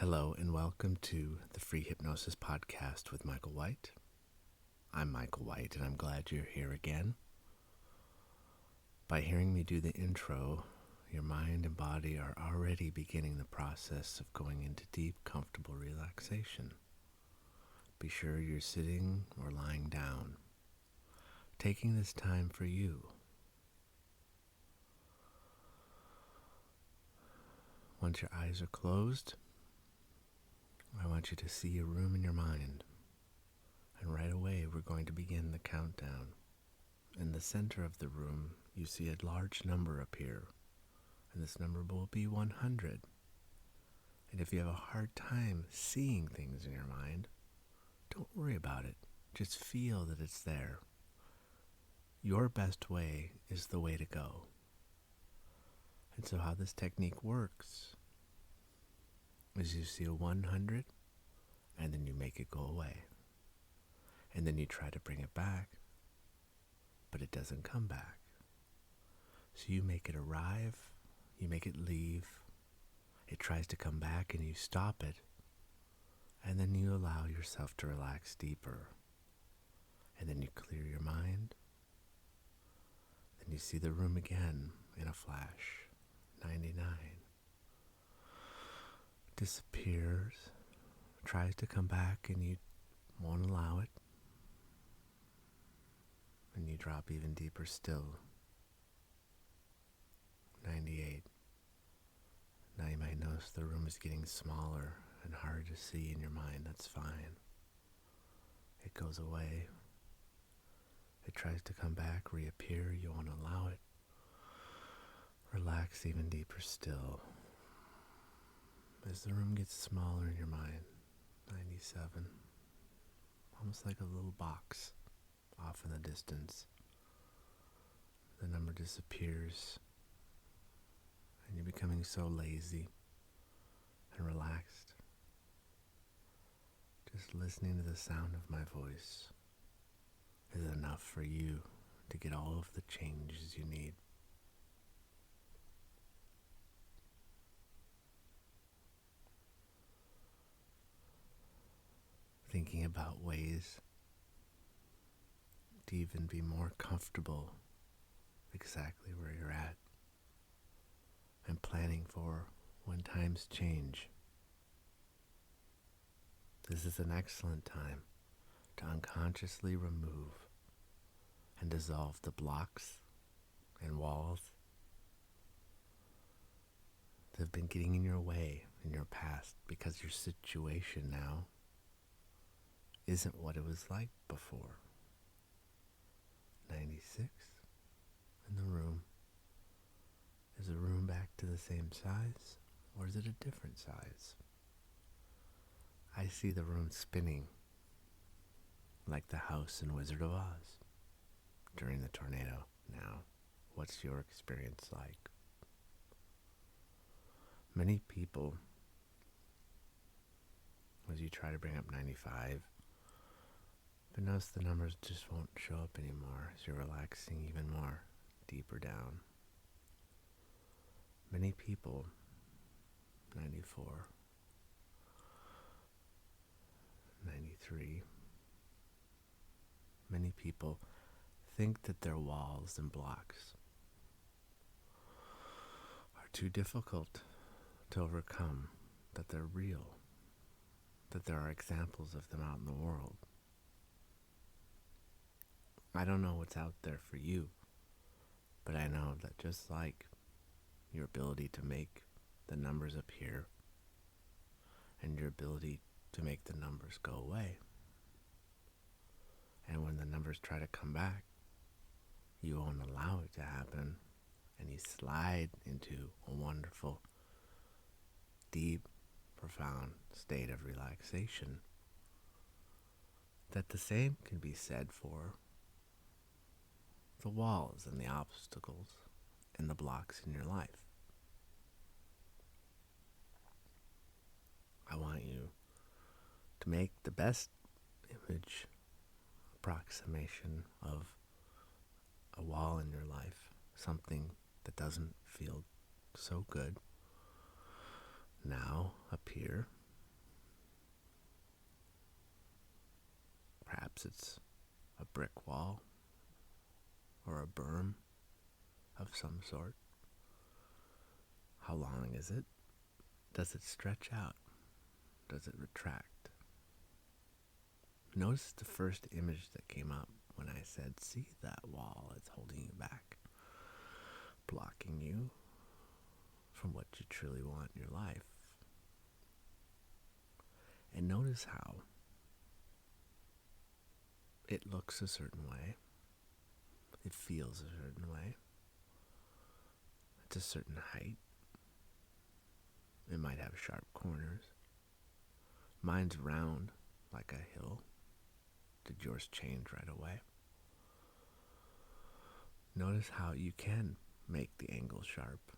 Hello and welcome to the Free Hypnosis Podcast with Michael White. I'm Michael White and I'm glad you're here again. By hearing me do the intro, your mind and body are already beginning the process of going into deep, comfortable relaxation. Be sure you're sitting or lying down, taking this time for you. Once your eyes are closed, I want you to see a room in your mind, and right away we're going to begin the countdown. In the center of the room, you see a large number appear, and this number will be 100. And if you have a hard time seeing things in your mind, don't worry about it. Just feel that it's there. Your best way is the way to go. And so how this technique works is you see a 100, and then you make it go away. And then you try to bring it back, but it doesn't come back. So you make it arrive, you make it leave, it tries to come back and you stop it, and then you allow yourself to relax deeper. And then you clear your mind, then you see the room again in a flash. 99. Disappears, tries to come back and you won't allow it, and you drop even deeper still. 98. Now you might notice the room is getting smaller and harder to see in your mind. That's fine. It goes away. It tries to come back, reappear. You won't allow it. Relax even deeper still. As the room gets smaller in your mind, 97, almost like a little box off in the distance. The number disappears, and you're becoming so lazy and relaxed. Just listening to the sound of my voice is enough for you to get all of the changes you need. Thinking about ways to even be more comfortable exactly where you're at, and planning for when times change. This is an excellent time to unconsciously remove and dissolve the blocks and walls that have been getting in your way in your past, because your situation now isn't what it was like before. 96 in the room. Is the room back to the same size, or is it a different size? I see the room spinning like the house in Wizard of Oz during the tornado. Now, what's your experience like? Many people, as you try to bring up 95, but notice the numbers just won't show up anymore as you're relaxing even more deeper down. Many people, 94, 93, many people think that their walls and blocks are too difficult to overcome, that they're real, that there are examples of them out in the world. I don't know what's out there for you, but I know that just like your ability to make the numbers appear and your ability to make the numbers go away, and when the numbers try to come back, you won't allow it to happen, and you slide into a wonderful, deep, profound state of relaxation. That the same can be said for the walls and the obstacles and the blocks in your life. I want you to make the best image approximation of a wall in your life, something that doesn't feel so good, now appear Perhaps it's a brick wall or a berm of some sort. How long is it? Does it stretch out? Does it retract? Notice the first image that came up when I said, see that wall, it's holding you back, blocking you from what you truly want in your life. And notice how it looks a certain way, it feels a certain way, it's a certain height, it might have sharp corners. Mine's round like a hill. Did yours change right away? Notice how you can make the angle sharp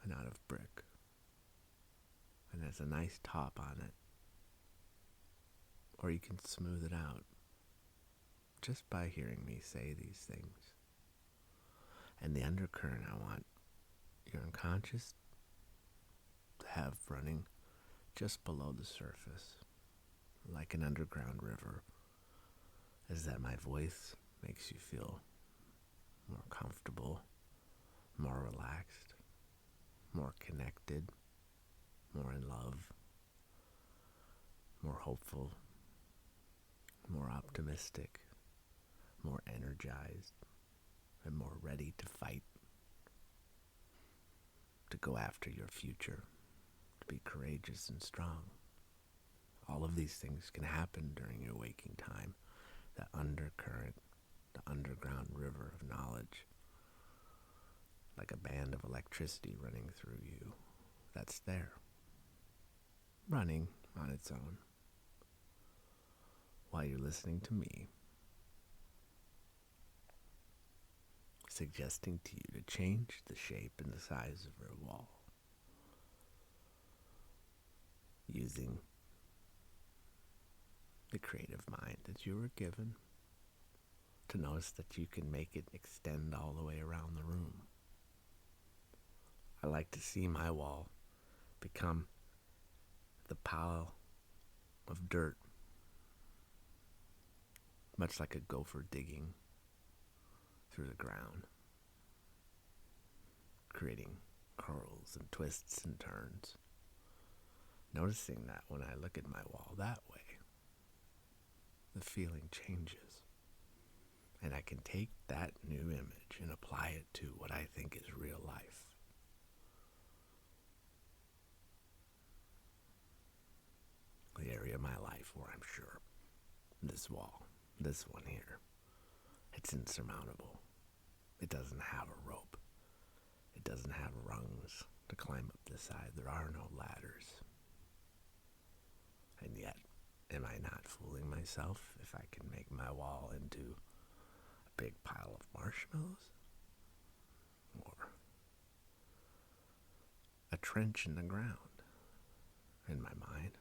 and out of brick. And has a nice top on it. Or you can smooth it out just by hearing me say these things. And the undercurrent I want your unconscious to have running just below the surface, like an underground river, is that my voice makes you feel more comfortable, more relaxed, more connected, more in love, more hopeful, more optimistic, more energized, and more ready to fight, to go after your future, to be courageous and strong. All of these things can happen during your waking time. The undercurrent, the underground river of knowledge, like a band of electricity running through you, that's there, running on its own, while you're listening to me, suggesting to you to change the shape and the size of your wall, using the creative mind that you were given to notice that you can make it extend all the way around the room. I like to see my wall become the pile of dirt, much like a gopher digging through the ground, creating curls and twists and turns. Noticing that when I look at my wall that way, the feeling changes. And I can take that new image and apply it to what I think is real life. The area of my life where I'm sure this wall, this one here, it's insurmountable. It doesn't have a rope. It doesn't have rungs to climb up the side. There are no ladders. And yet, am I not fooling myself if I can make my wall into a big pile of marshmallows? Or a trench in the ground? In my mind,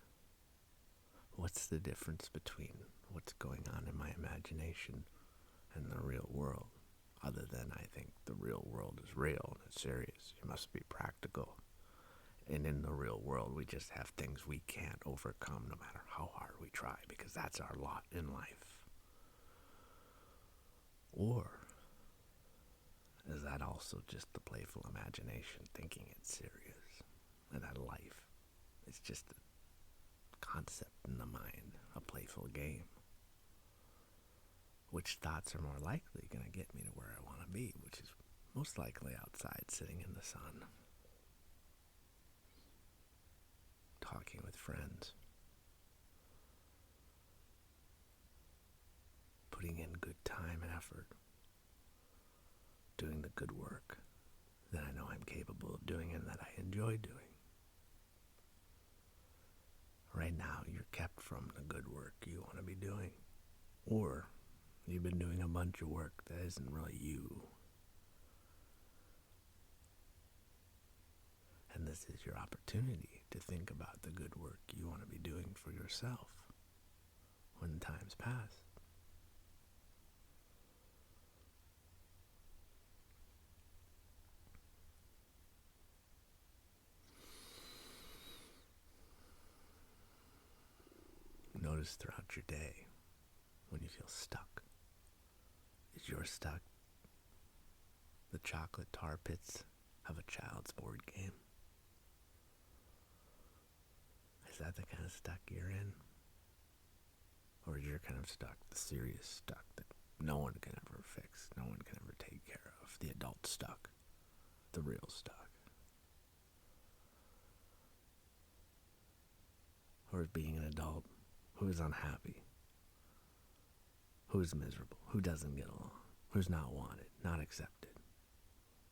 what's the difference between what's going on in my imagination and the real world? Other than I think the real world is real and it's serious. You must be practical. And in the real world, we just have things we can't overcome no matter how hard we try, because that's our lot in life. Or is that also just the playful imagination thinking it's serious? And that life is just a concept in the mind, a playful game. Which thoughts are more likely going to get me to where I want to be, which is most likely outside sitting in the sun, talking with friends, putting in good time and effort, doing the good work that I know I'm capable of doing and that I enjoy doing. Right now, you're kept from the good work you want to be doing, or you've been doing a bunch of work that isn't really you. And this is your opportunity to think about the good work you want to be doing for yourself when times pass. Notice throughout your day when you feel stuck? Is your stuck the chocolate tar pits of a child's board game? Is that the kind of stuck you're in? Or is your kind of stuck the serious stuck that no one can ever fix, no one can ever take care of? The adult stuck, the real stuck. Or is being an adult who is unhappy, who is miserable, who doesn't get along, who's not wanted, not accepted,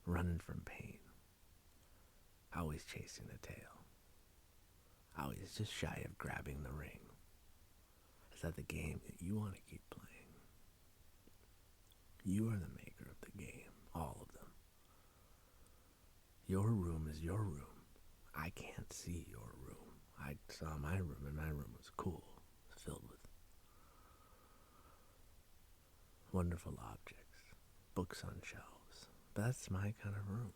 running from pain, always chasing the tail, always just shy of grabbing the ring? Is that the game that you want to keep playing? You are the maker of the game, all of them. Your room is your room. I can't see your room. I saw my room, and my room was cool, filled with wonderful objects, books on shelves. But that's my kind of room.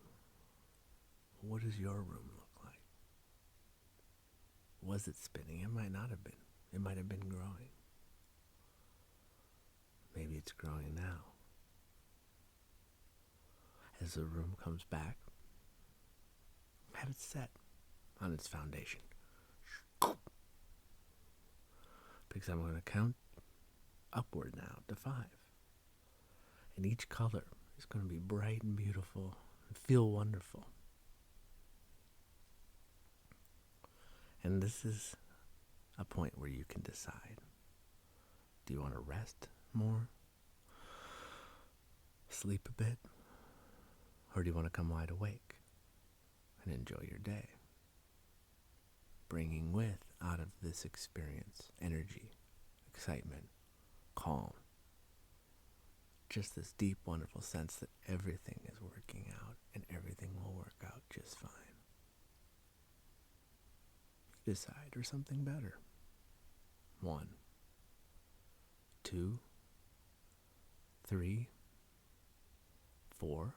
What does your room look like? Was it spinning? It might not have been. It might have been growing. Maybe it's growing now. As the room comes back, have it set on its foundation. Because I'm going to count upward now to 5. And each color is going to be bright and beautiful and feel wonderful. And this is a point where you can decide. Do you want to rest more? Sleep a bit? Or do you want to come wide awake and enjoy your day? Bringing with, out of this experience, energy, excitement, calm. Just this deep, wonderful sense that everything is working out and everything will work out just fine. You decide, or something better. 1, 2, 3, 4,